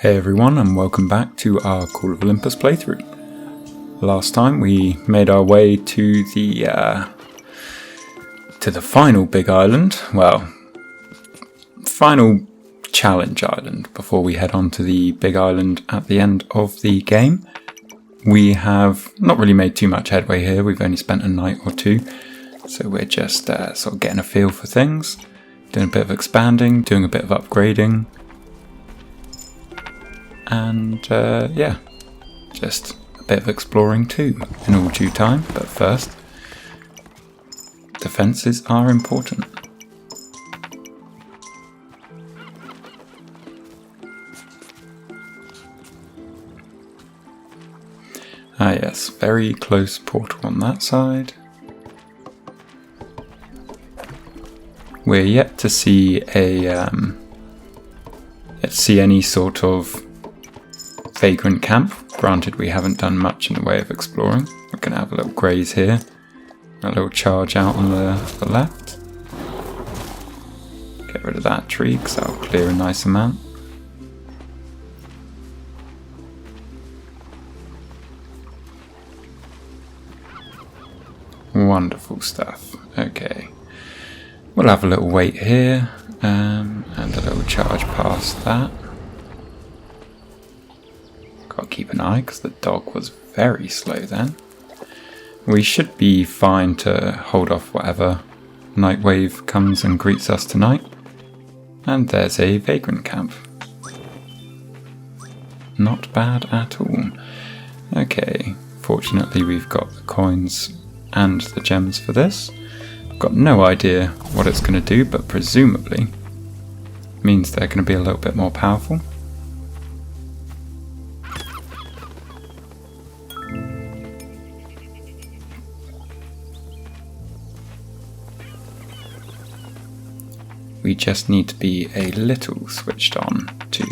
Hey everyone, and welcome back to our Call of Olympus playthrough. Last time we made our way to the final big island, well, final challenge island before we head on to the big island at the end of the game. We have not really made too much headway here, we've only spent a night or two, so we're just sort of getting a feel for things, doing a bit of expanding, doing a bit of upgrading. And yeah, just a bit of exploring too, in all due time. But first, defences are important. Ah yes, very close portal on that side. We're yet to see any sort of vagrant camp. Granted, we haven't done much in the way of exploring. We're going to have a little graze here, a little charge out on the left. Get rid of that tree because that'll clear a nice amount. Wonderful stuff. Okay, we'll have a little wait here and a little charge past that. Got to keep an eye because the dog was very slow then. We should be fine to hold off whatever night wave comes and greets us tonight. And there's a vagrant camp. Not bad at all. Okay, fortunately we've got the coins and the gems for this. Got no idea what it's going to do, but presumably means they're going to be a little bit more powerful. We just need to be a little switched on to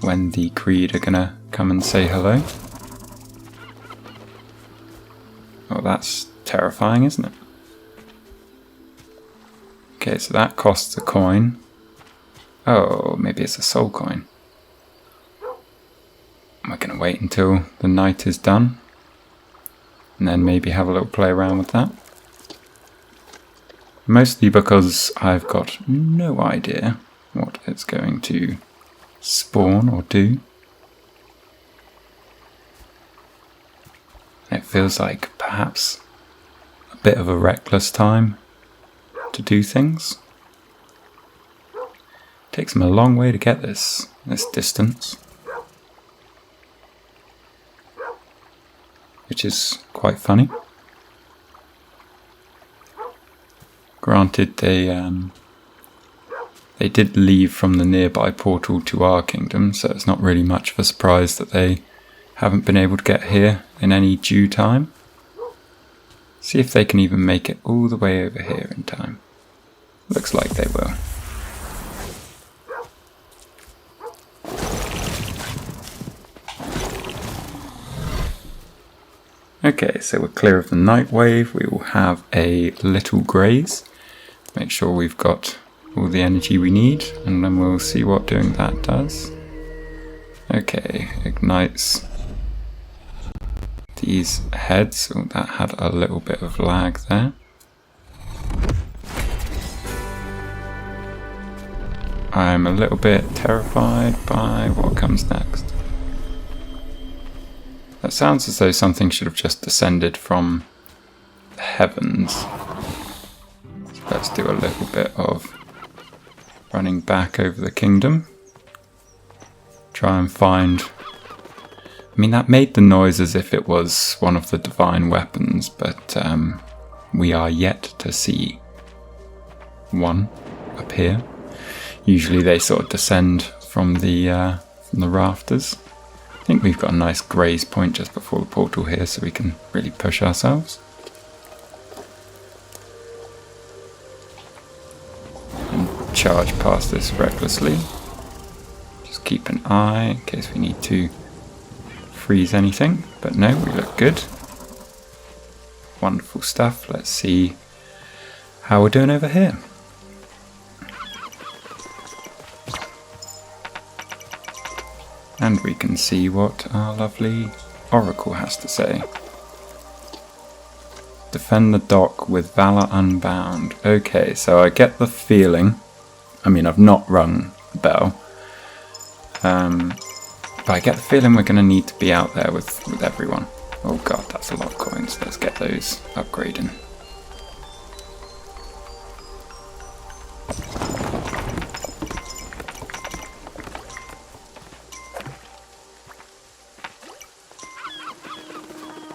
when the Creed are gonna come and say hello. Oh, that's terrifying, isn't it? Okay, so that costs a coin. Oh, maybe it's a soul coin. We're gonna wait until the night is done and then maybe have a little play around with that. Mostly because I've got no idea what it's going to spawn or do. It feels like perhaps a bit of a reckless time to do things. Takes them a long way to get this distance, which is quite funny. Granted, they did leave from the nearby portal to our kingdom, so it's not really much of a surprise that they haven't been able to get here in any due time. See if they can even make it all the way over here in time. Looks like they will. Okay, so we're clear of the night wave. We will have a little graze. Make sure we've got all the energy we need, and then we'll see what doing that does. Okay, ignites these heads. Oh, that had a little bit of lag there. I'm a little bit terrified by what comes next. That sounds as though something should have just descended from the heavens. So let's do a little bit of running back over the kingdom. Try and find... I mean, that made the noise as if it was one of the divine weapons, but we are yet to see one appear. Usually they sort of descend from the rafters. I think we've got a nice graze point just before the portal here, so we can really push ourselves. And charge past this recklessly. Just keep an eye in case we need to freeze anything, but no, we look good. Wonderful stuff. Let's see how we're doing over here. And we can see what our lovely oracle has to say. Defend the dock with valor unbound. Okay, so I get the feeling, I mean, I've not rung the bell, but I get the feeling we're going to need to be out there with everyone. Oh god, that's a lot of coins. Let's get those upgrading.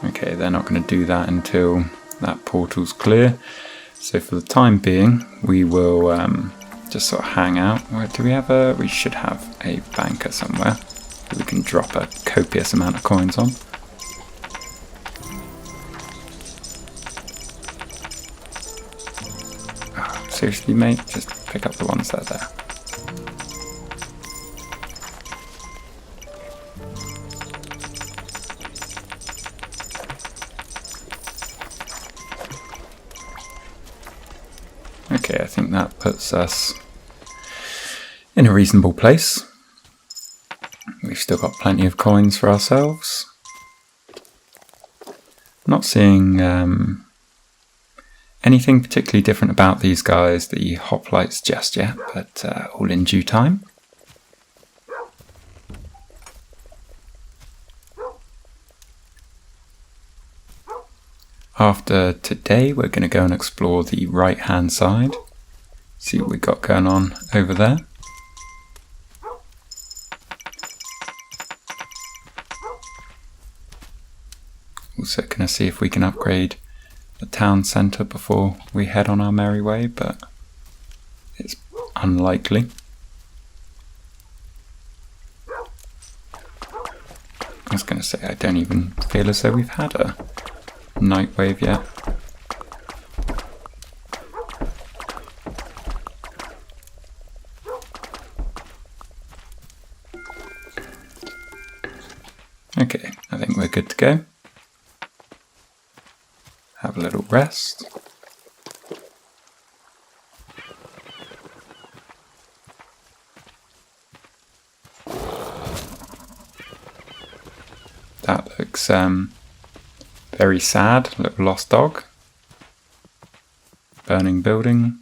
Okay, they're not going to do that until that portal's clear. So for the time being, we will just sort of hang out. Where do we have we should have a banker somewhere that we can drop a copious amount of coins on. Oh, seriously, mate? Just pick up the ones that are there. Okay, I think that puts us in a reasonable place. We've still got plenty of coins for ourselves. Not seeing anything particularly different about these guys, the hoplites, just yet, but all in due time. After today, we're going to go and explore the right-hand side, see what we got going on over there. Also going to see if we can upgrade the town centre before we head on our merry way, but it's unlikely. I was going to say, I don't even feel as though we've had a night wave yet. Okay, I think we're good to go. Have a little rest. That looks very sad, little lost dog. Burning building.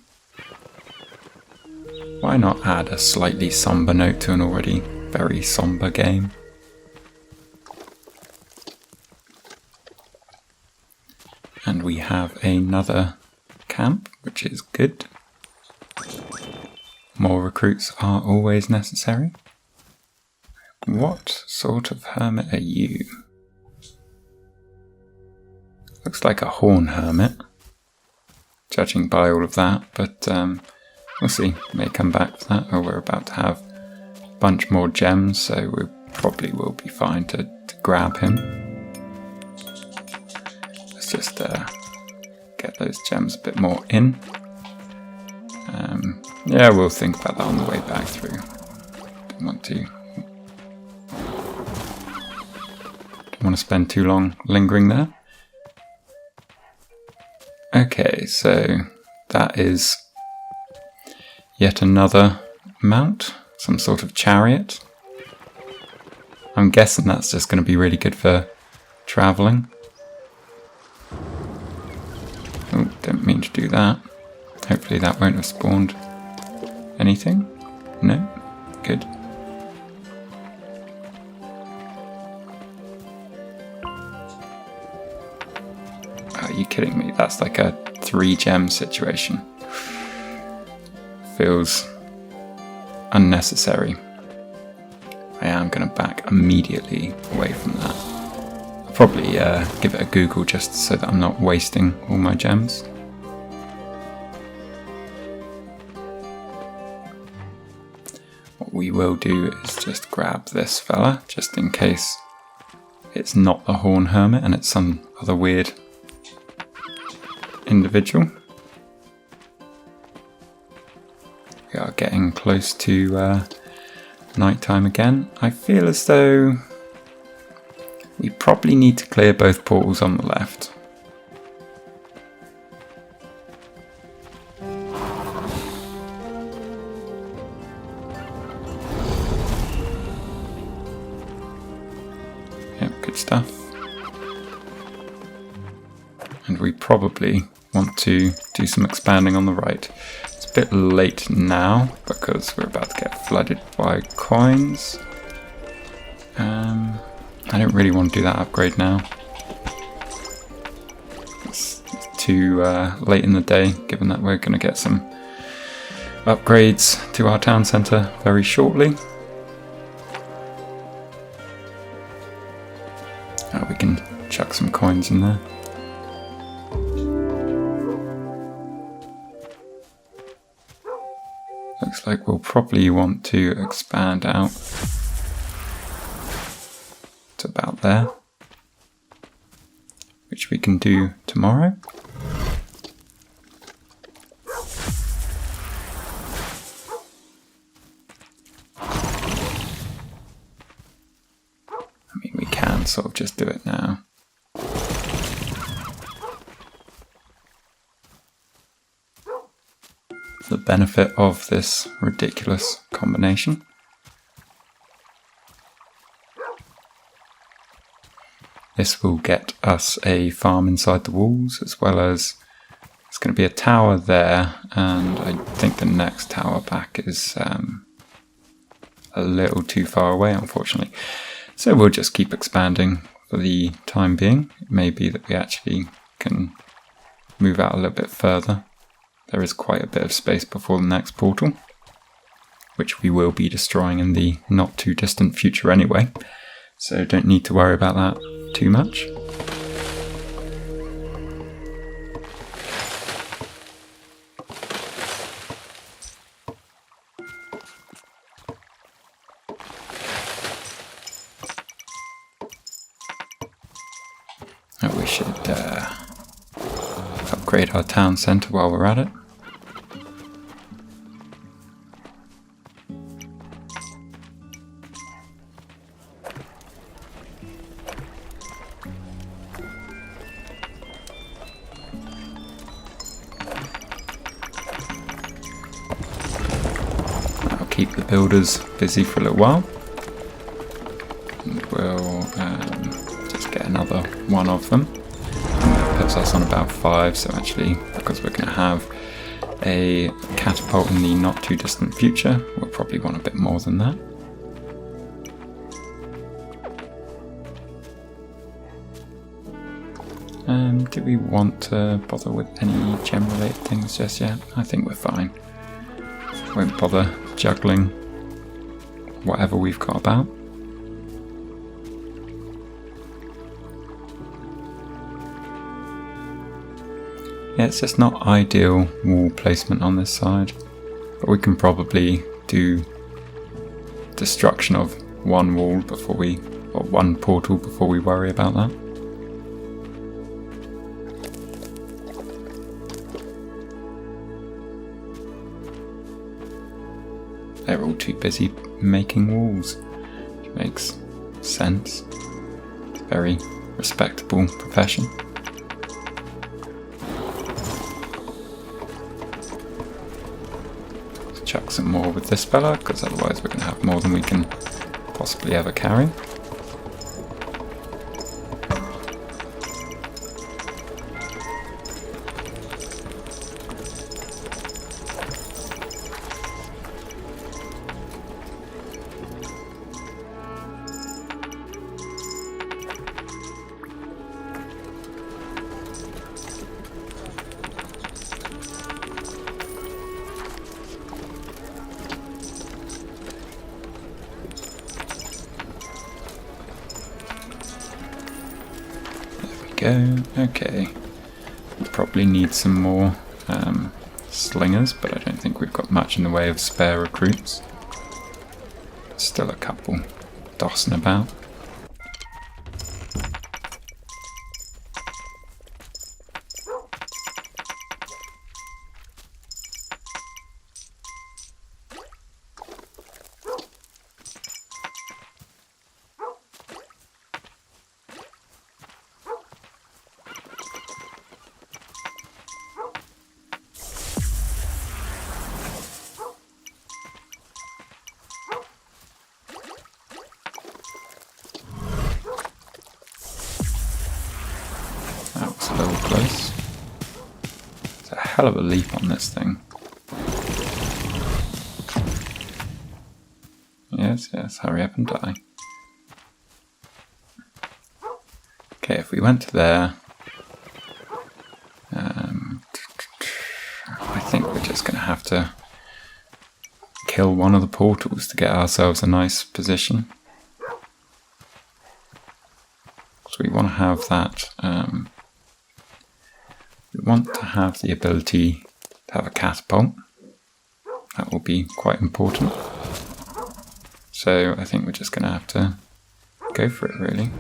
Why not add a slightly somber note to an already very somber game? And we have another camp, which is good. More recruits are always necessary. What sort of hermit are you? Looks like a horn hermit, judging by all of that, but we'll see. May come back to that. Oh, we're about to have a bunch more gems, so we probably will be fine to grab him. Let's just get those gems a bit more in. Yeah, we'll think about that on the way back through. Don't want to spend too long lingering there. Okay, so that is yet another mount, some sort of chariot. I'm guessing that's just going to be really good for travelling. Oh, didn't mean to do that. Hopefully that won't have spawned anything. No? Good. Are you kidding me? That's like a 3-gem situation. Feels unnecessary. I am going to back immediately away from that. I'll probably give it a Google just so that I'm not wasting all my gems. What we will do is just grab this fella, just in case it's not the Horn Hermit and it's some other weird individual. We are getting close to nighttime again. I feel as though we probably need to clear both portals on the left. Good stuff. And we probably want to do some expanding on the right. It's a bit late now because we're about to get flooded by coins. I don't really want to do that upgrade now. It's too late in the day, given that we're going to get some upgrades to our town centre very shortly. We can chuck some coins in there. Looks like we'll probably want to expand out to about there, which we can do tomorrow. I mean, we can sort of just do it now. The benefit of this ridiculous combination. This will get us a farm inside the walls, as well as it's going to be a tower there, and I think the next tower back is a little too far away, unfortunately. So we'll just keep expanding for the time being. It may be that we actually can move out a little bit further. There is quite a bit of space before the next portal, which we will be destroying in the not too distant future anyway, so don't need to worry about that too much. We should upgrade our town centre while we're at it. I'll keep the builders busy for a little while, and we'll just get another one of them. Puts us on about 5, so actually, because we're going to have a catapult in the not too distant future, we'll probably want a bit more than that. Do we want to bother with any gem related things just yet? I think we're fine. Won't bother juggling whatever we've got about. Yeah, it's just not ideal wall placement on this side, but we can probably do destruction of one wall before or one portal before we worry about that. They're all too busy making walls, which makes sense. It's a very respectable profession. Chuck some more with this fella, because otherwise we're going to have more than we can possibly ever carry. Go. Okay, we probably need some more slingers, but I don't think we've got much in the way of spare recruits. Still a couple dossing about. little close. It's a hell of a leap on this thing. Yes, hurry up and die. Okay, if we went to there... I think we're just going to have to kill one of the portals to get ourselves a nice position. So we want to have that... we want to have the ability to have a catapult. That will be quite important. So I think we're just going to have to go for it, really.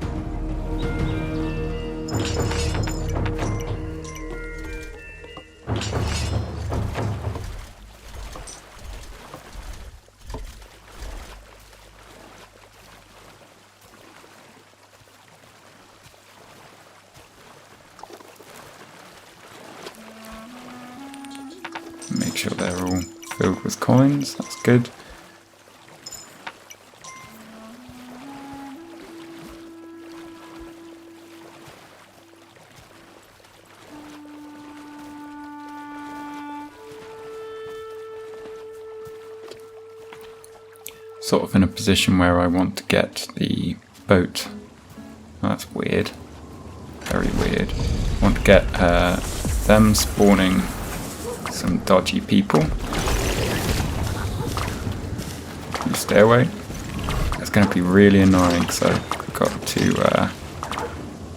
Make sure they're all filled with coins, that's good. Sort of in a position where I want to get the boat. That's weird. Very weird. I want to get them spawning some dodgy people. You stay away. It's going to be really annoying because I've got to...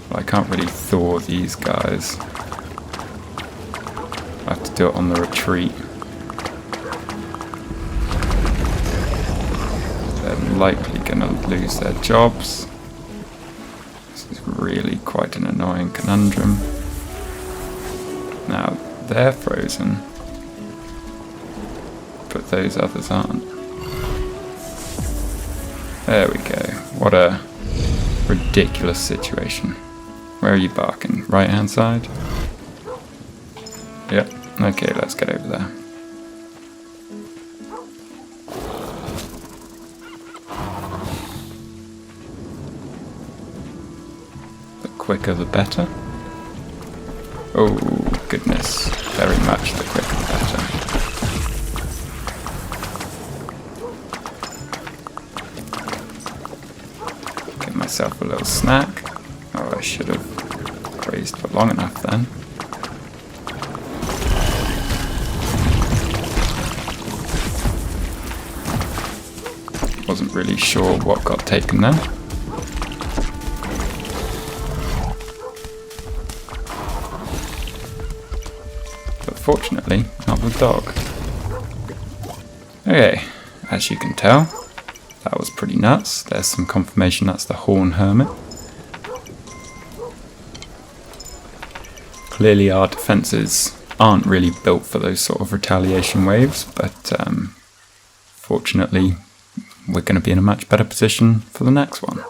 well, I can't really thaw these guys. I have to do it on the retreat. They're likely going to lose their jobs. This is really quite an annoying conundrum. Now, they're frozen, but those others aren't. There we go. What a ridiculous situation. Where are you barking? Right hand side? Yep. Okay, let's get over there. The quicker the better. Oh goodness, very much the quicker the better. Get myself a little snack. Oh, I should have grazed for long enough then. Wasn't really sure what got taken then. Fortunately, not the dog. Okay, as you can tell, that was pretty nuts. There's some confirmation that's the Horn Hermit. Clearly our defences aren't really built for those sort of retaliation waves, but fortunately we're going to be in a much better position for the next one.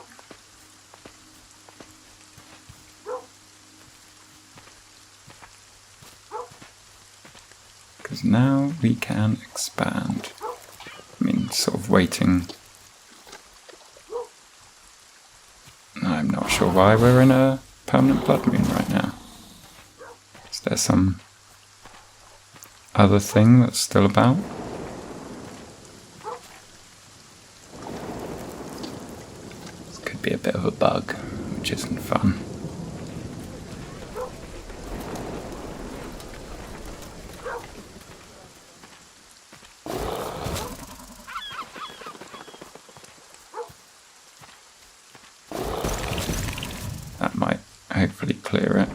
Because now we can expand. I mean, sort of waiting. I'm not sure why we're in a permanent blood moon right now. Is there some other thing that's still about? This could be a bit of a bug, which isn't fun. That might hopefully clear it.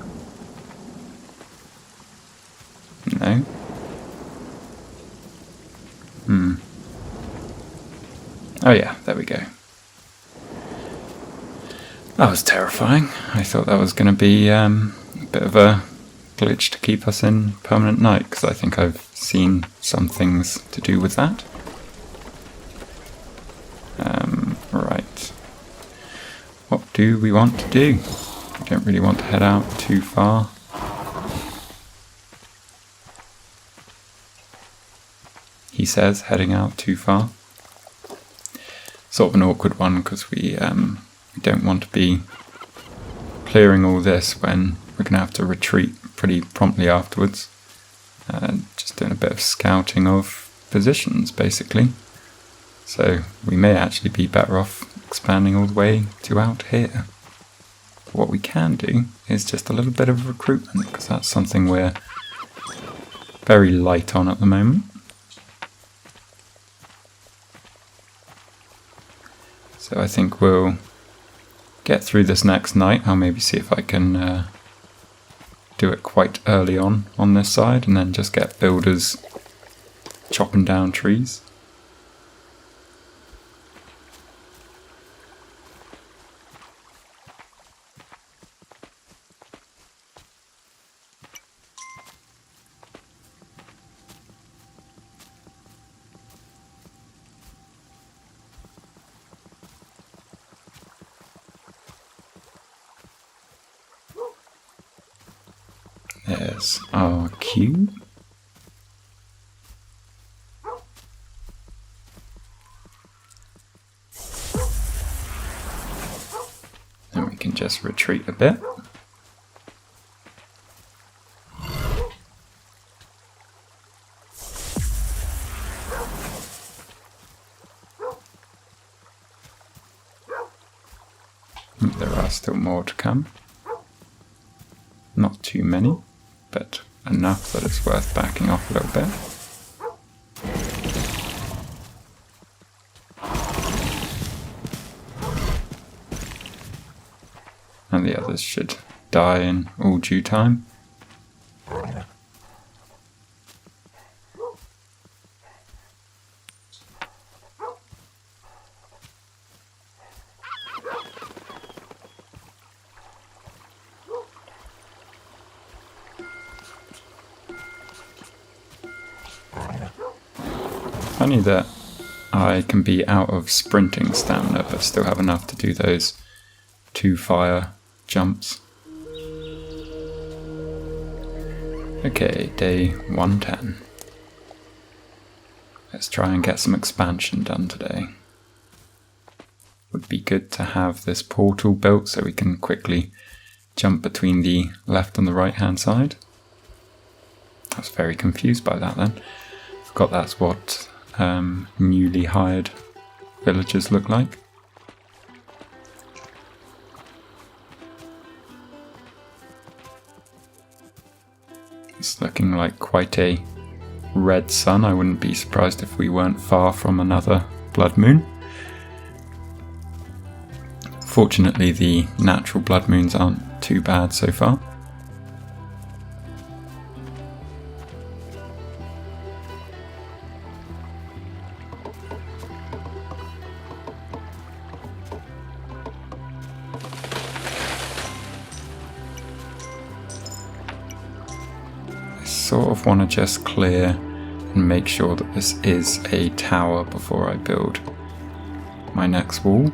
No? Oh yeah, there we go. That was terrifying. I thought that was going to be a bit of a glitch to keep us in permanent night, because I think I've seen some things to do with that. Right. What do we want to do? We don't really want to head out too far. He says heading out too far. Sort of an awkward one because we don't want to be clearing all this when we're going to have to retreat pretty promptly afterwards. Just doing a bit of scouting of positions, basically. So we may actually be better off expanding all the way to out here. What we can do is just a little bit of recruitment, because that's something we're very light on at the moment. So I think we'll get through this next night. I'll maybe see if I can do it quite early on this side, and then just get builders chopping down trees. There's our cube. Then we can just retreat a bit. There are still more to come. Not too many, but enough that it's worth backing off a little bit. And the others should die in all due time. Funny that I can be out of sprinting stamina but still have enough to do those 2 fire jumps. Okay, day 110. Let's try and get some expansion done today. Would be good to have this portal built so we can quickly jump between the left and the right hand side. I was very confused by that then. Forgot that's what newly hired villagers look like. It's looking like quite a red sun. I wouldn't be surprised if we weren't far from another blood moon. Fortunately, the natural blood moons aren't too bad so far. Sort of want to just clear and make sure that this is a tower before I build my next wall.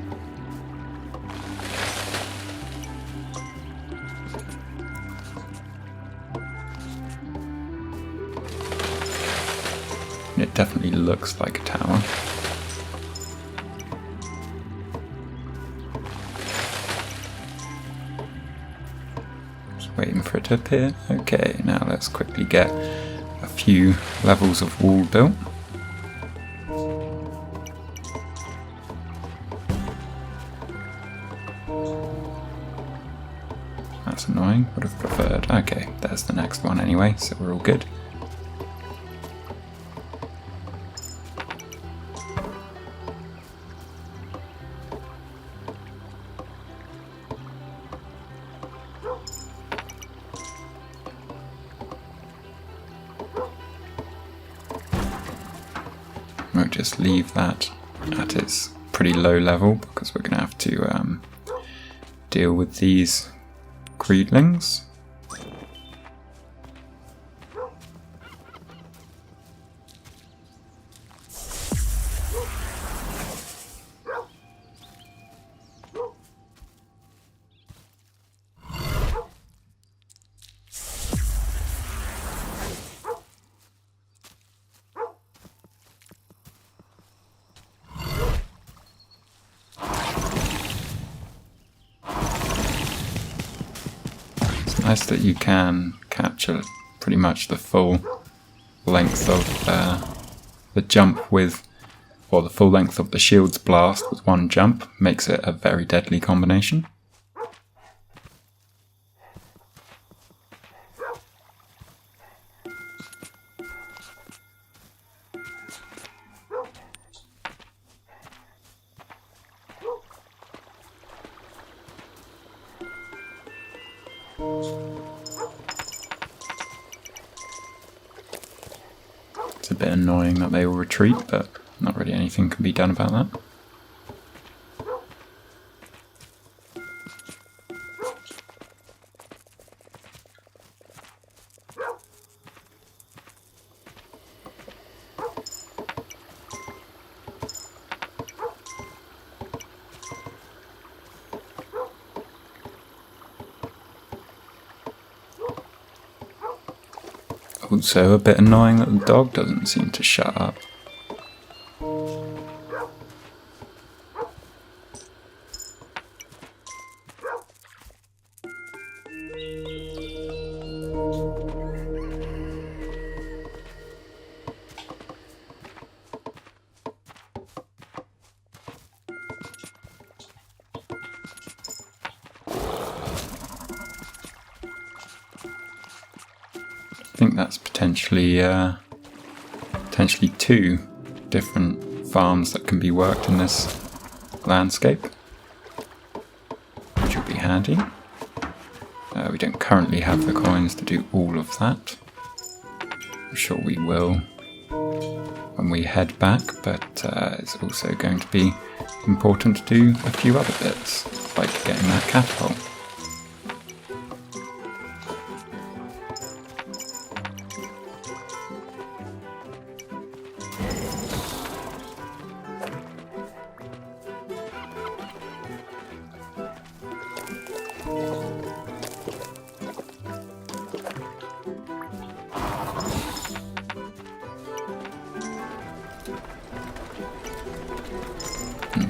It definitely looks like a tower. Waiting for it to appear. Okay, now let's quickly get a few levels of wall built. That's annoying, would have preferred. Okay, there's the next one anyway, so we're all good. We'll just leave that at its pretty low level because we're going to have to deal with these greedlings. It's nice that you can capture pretty much the full length of the jump with, or the full length of the shield's blast with one jump. Makes it a very deadly combination. It's a bit annoying that they will retreat, but not really anything can be done about that. Also a bit annoying that the dog doesn't seem to shut up. I think that's potentially two different farms that can be worked in this landscape, which will be handy. We don't currently have the coins to do all of that. I'm sure we will when we head back, but it's also going to be important to do a few other bits, like getting that catapult.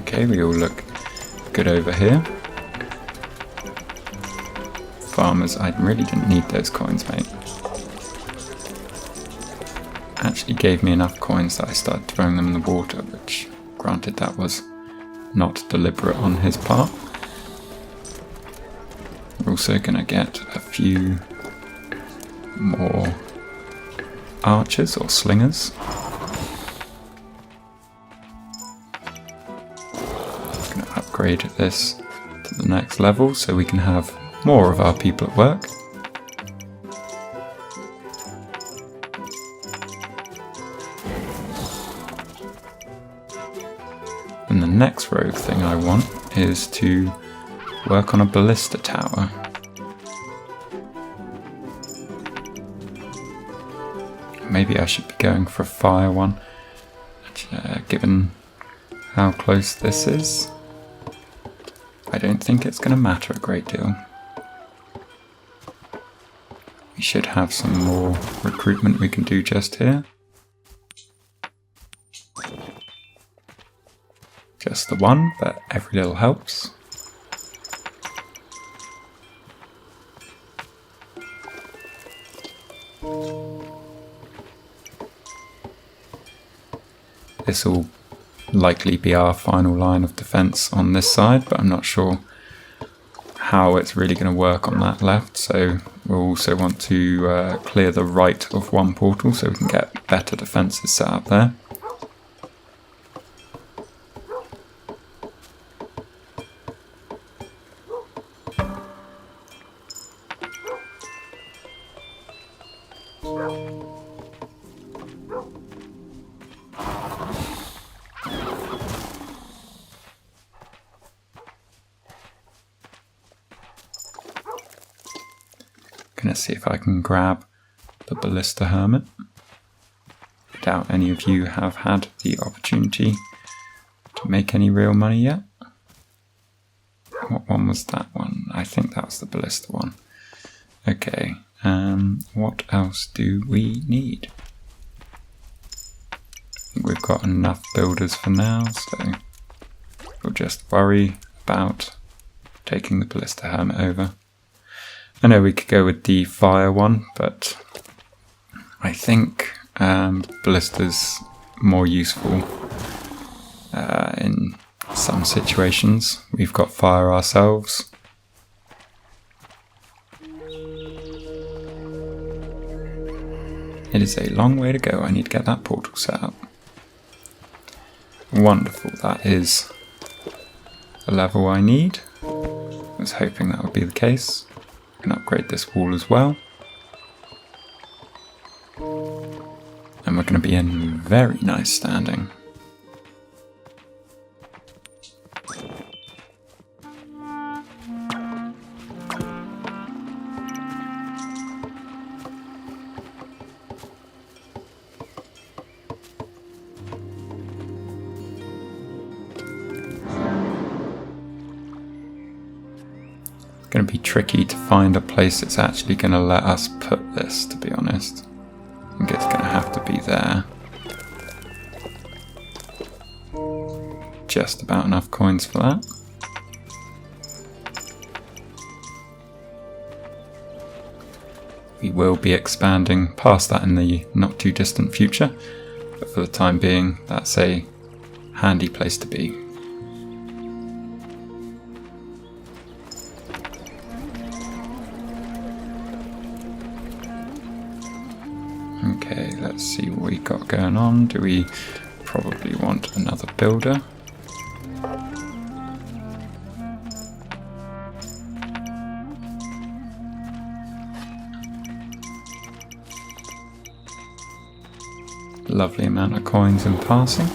Okay, we all look good over here. Farmers, I really didn't need those coins, mate. Actually gave me enough coins that I started throwing them in the water, which, granted, that was not deliberate on his part. We're also going to get a few more archers or slingers. Upgrade this to the next level so we can have more of our people at work. And the next rogue thing I want is to work on a ballista tower. Maybe I should be going for a fire one, given how close this is. I don't think it's going to matter a great deal. We should have some more recruitment we can do just here. Just the one, but every little helps. This will likely be our final line of defense on this side, but I'm not sure how it's really going to work on that left, so we'll also want to clear the right of one portal so we can get better defenses set up there. Gonna see if I can grab the Ballista Hermit. I doubt any of you have had the opportunity to make any real money yet. What one was that one? I think that was the Ballista one. Okay, what else do we need? I think we've got enough builders for now, so we'll just worry about taking the Ballista Hermit over. I know we could go with the fire one, but I think ballista's more useful in some situations. We've got fire ourselves. It is a long way to go. I need to get that portal set up. Wonderful, that is the level I need. I was hoping that would be the case. I can upgrade this wall as well. And we're going to be in very nice standing. Going to be tricky to find a place that's actually going to let us put this, to be honest. I think it's going to have to be there. Just about enough coins for that. We will be expanding past that in the not too distant future, but for the time being, that's a handy place to be. Okay, let's see what we got going on. Do we probably want another builder? Lovely amount of coins in passing.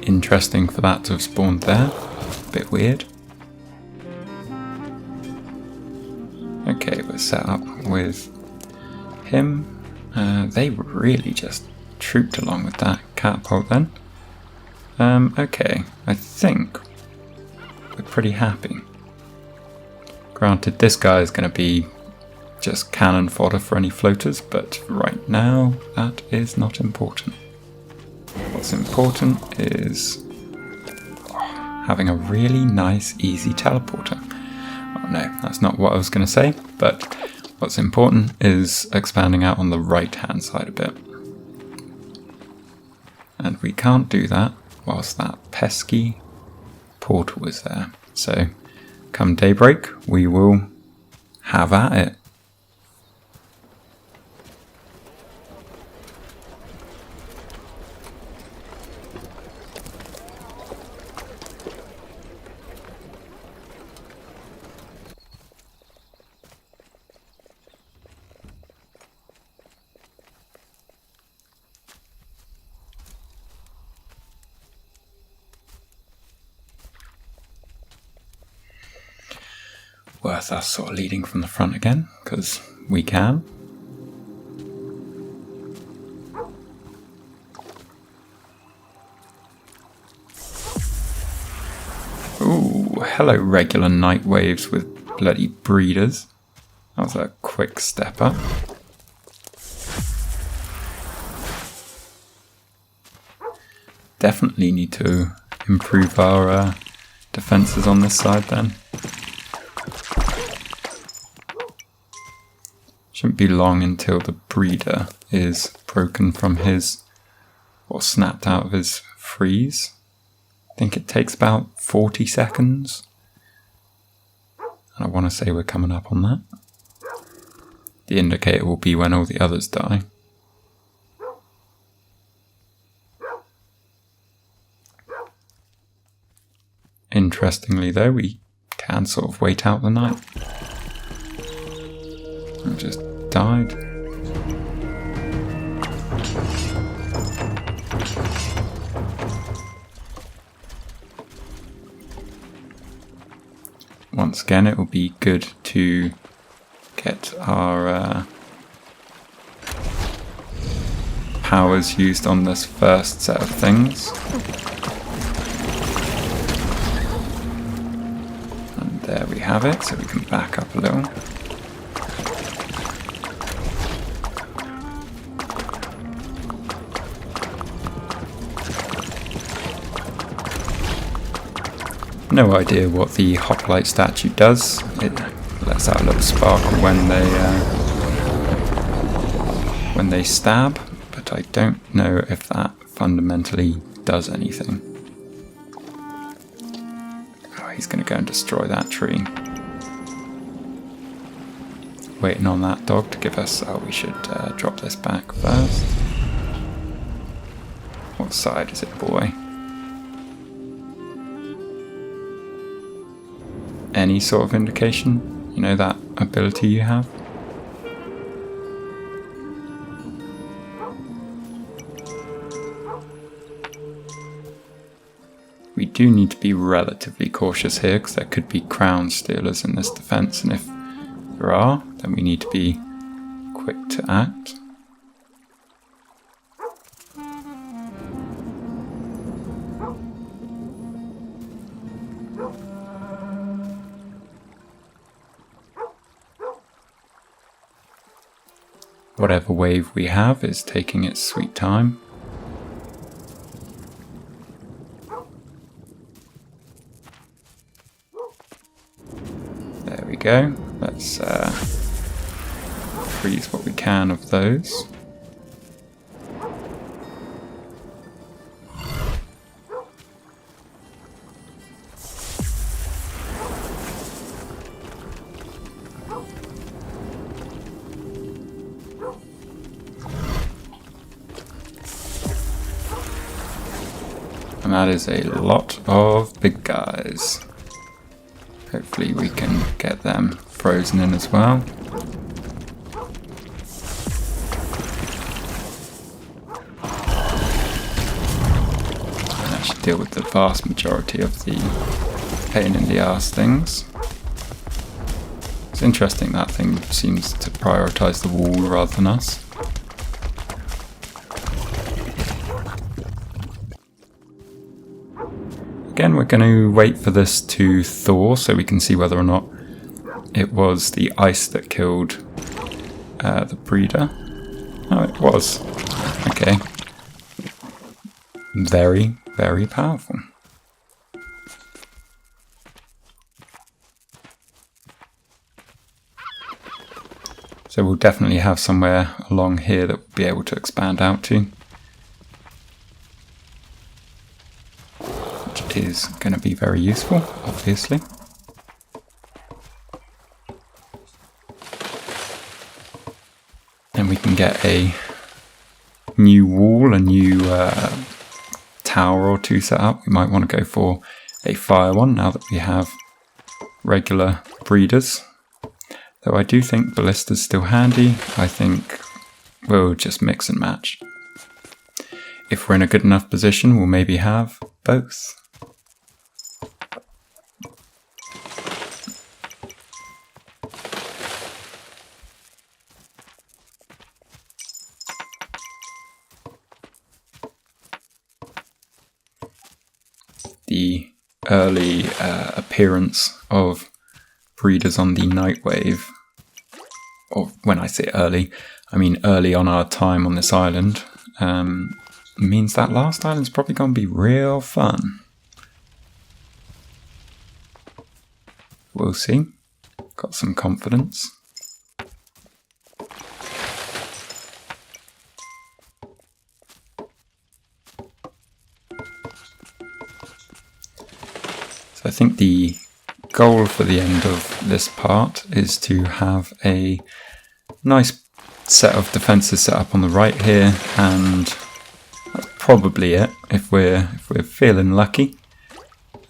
Interesting for that to have spawned there. A bit weird. Okay, we're set up with him. They really just trooped along with that catapult then. Okay, I think we're pretty happy. Granted, this guy is going to be just cannon fodder for any floaters, but right now that is not important. What's important is having a really nice, easy teleporter. Oh no, that's not what I was going to say, but what's important is expanding out on the right-hand side a bit. And we can't do that whilst that pesky portal is there. So, come daybreak, we will have at it. Worth us sort of leading from the front again, because we can. Ooh, hello regular night waves with bloody breeders. That was a quick step up. Definitely need to improve our defences on this side then. Shouldn't be long until the breeder is broken from his, or snapped out of his freeze. I think it takes about 40 seconds. And I want to say we're coming up on that. The indicator will be when all the others die. Interestingly though, we can sort of wait out the night. I just died. Once again, it will be good to get our powers used on this first set of things. And there we have it, so we can back up a little. No idea what the hoplite statue does. It lets out a little sparkle when they stab, but I don't know if that fundamentally does anything. Oh, he's going to go and destroy that tree. Waiting on that dog to give us... Oh, we should drop this back first. What side is it, boy? Any sort of indication? You know that ability you have? We do need to be relatively cautious here because there could be crown stealers in this defense, and if there are, then we need to be quick to act. Whatever wave we have is taking its sweet time. There we go. Let's freeze what we can of those. And that is a lot of big guys. Hopefully we can get them frozen in as well. And that should deal with the vast majority of the pain in the arse things. It's interesting that thing seems to prioritise the wall rather than us. Again, we're going to wait for this to thaw so we can see whether or not it was the ice that killed the breeder. Oh, it was. Okay. Very, very powerful. So we'll definitely have somewhere along here that we'll be able to expand out to. Is going to be very useful, obviously. And we can get a new wall, a new tower or two set up. We might want to go for a fire one now that we have regular breeders. Though I do think ballista's still handy. I think we'll just mix and match. If we're in a good enough position, we'll maybe have both. The early appearance of breeders on the night wave, or when I say early, I mean early on our time on this island, means that last island's probably going to be real fun. We'll see. Got some confidence. I think the goal for the end of this part is to have a nice set of defences set up on the right here, and that's probably it. If we're feeling lucky,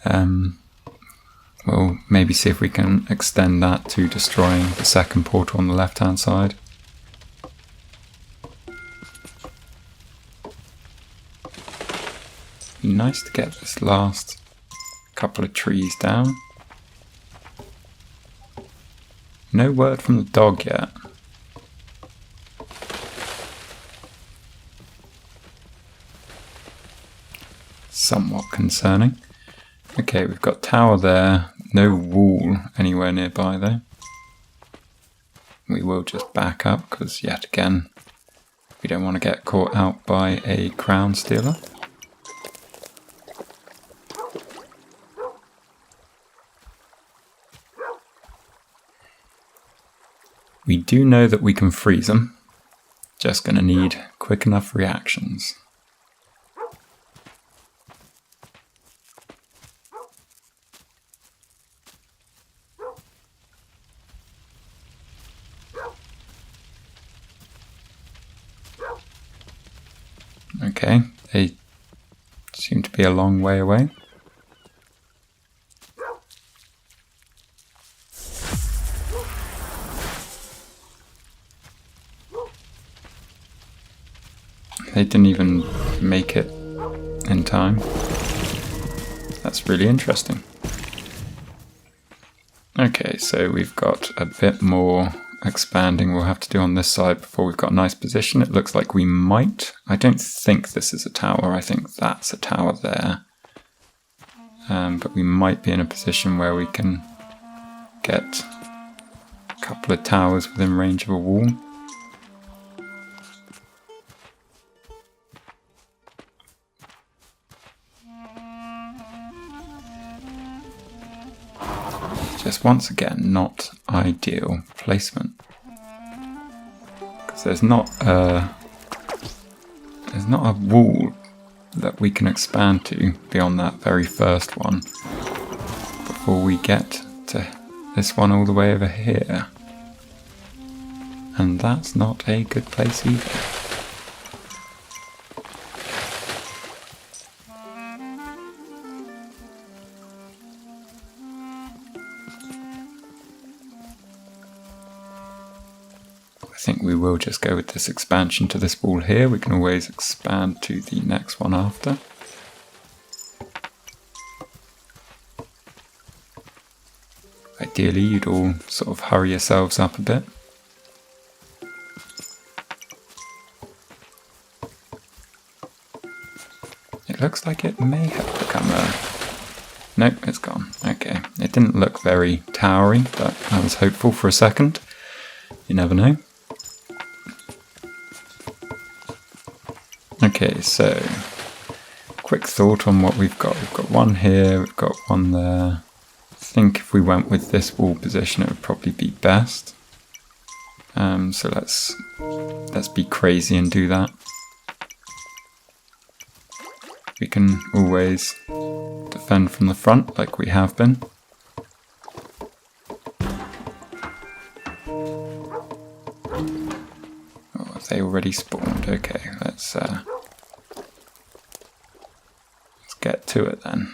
we'll maybe see if we can extend that to destroying the second portal on the left hand side. Be nice to get this last couple of trees down. No word from the dog yet. Somewhat concerning. Okay, we've got tower there. No wall anywhere nearby though. We will just back up because yet again we don't want to get caught out by a crown stealer. We do know that we can freeze them. Just going to need quick enough reactions. Okay, they seem to be a long way away. They didn't even make it in time. That's really interesting. Okay, so we've got a bit more expanding we'll have to do on this side before we've got a nice position. It looks like we might. I don't think this is a tower. I think that's a tower there. But we might be in a position where we can get a couple of towers within range of a wall. Just once again, not ideal placement. Because there's not a wall that we can expand to beyond that very first one before we get to this one all the way over here. And that's not a good place either. I think we will just go with this expansion to this wall here. We can always expand to the next one after. Ideally, you'd all sort of hurry yourselves up a bit. It looks like it may have become a... Nope, it's gone. Okay, it didn't look very towery, but I was hopeful for a second. You never know. Okay, so quick thought on what we've got. We've got one here, we've got one there. I think if we went with this wall position, it would probably be best. So let's be crazy and do that. We can always defend from the front like we have been. Oh, have they already spawned? Okay, let's get to it then.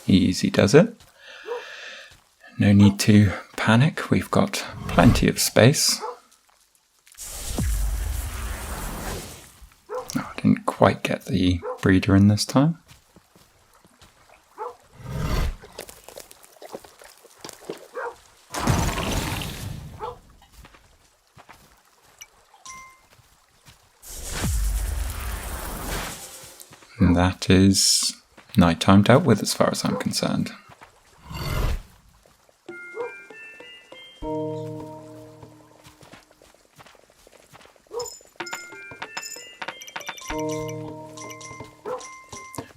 Easy does it. No need to panic, we've got plenty of space. Oh, I didn't quite get the breeder in this time. And that is nighttime dealt with as far as I'm concerned.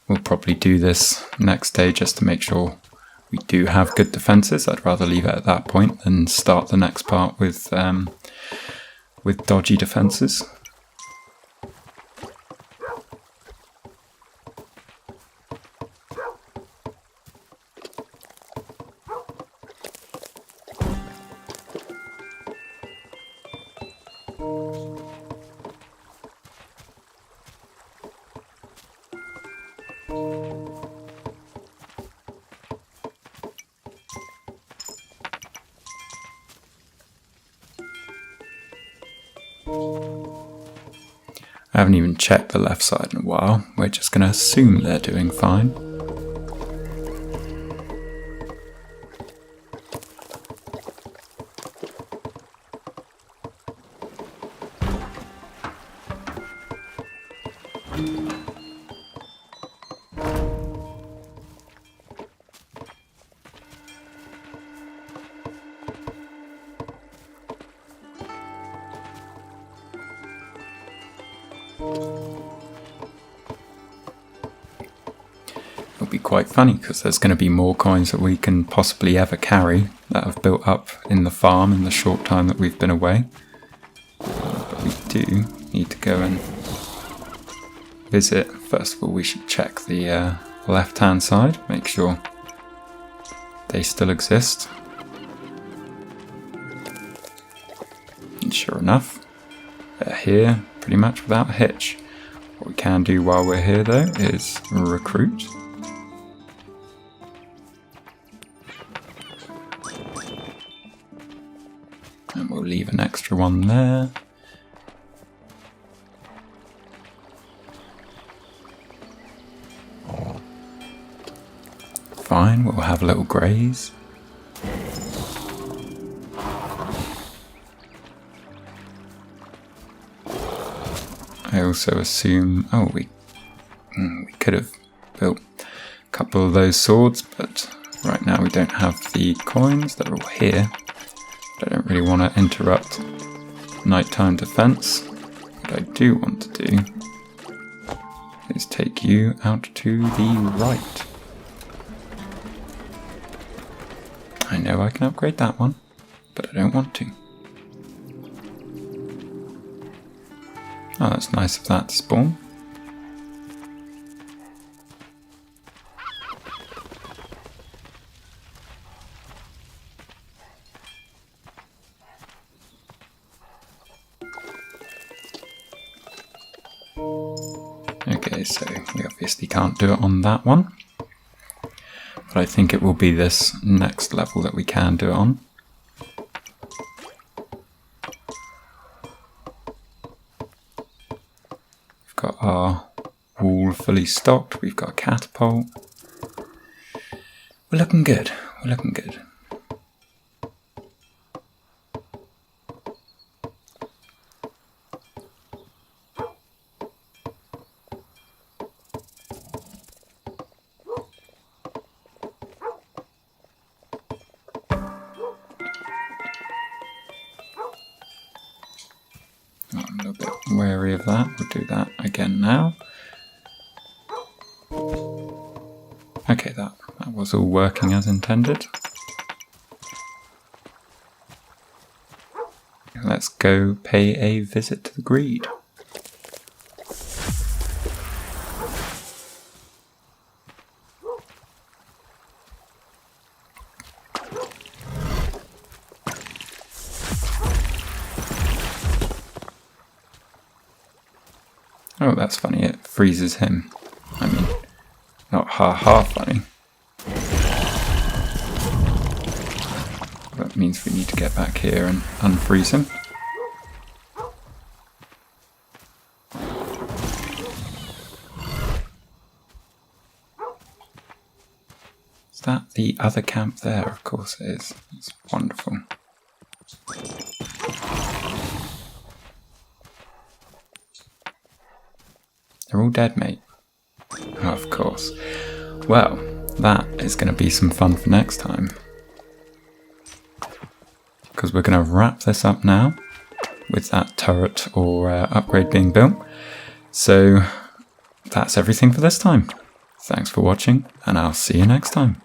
We'll probably do this next day just to make sure we do have good defences. I'd rather leave it at that point than start the next part with dodgy defences. I haven't even checked the left side in a while. We're just going to assume they're doing fine. It'll be quite funny because there's going to be more coins that we can possibly ever carry that have built up in the farm in the short time that we've been away. But we do need to go and visit. First of all, we should check the left-hand side, make sure they still exist. And sure enough, they're here pretty much without a hitch. What we can do while we're here though is recruit. And we'll leave an extra one there. Fine, we'll have a little graze. I also assume, oh, we could have built a couple of those swords, but right now we don't have the coins. They're all here. I don't really want to interrupt nighttime defense. What I do want to do is take you out to the right. I know I can upgrade that one, but I don't want to. Oh, that's nice of that to spawn. Okay, so we obviously can't do it on that one. But I think it will be this next level that we can do it on. We've got our wall fully stocked, we've got a catapult. We're looking good, we're looking good. I'm a little bit wary of that. We'll do that again now. Okay, that was all working as intended. Let's go pay a visit to the greed. Oh, that's funny, it freezes him. I mean, not ha-ha funny. That means we need to get back here and unfreeze him. Is that the other camp there? Of course it is. It's wonderful. They're all dead, mate. Oh, of course. Well, that is going to be some fun for next time. Because we're going to wrap this up now with that turret or upgrade being built. So that's everything for this time. Thanks for watching, and I'll see you next time.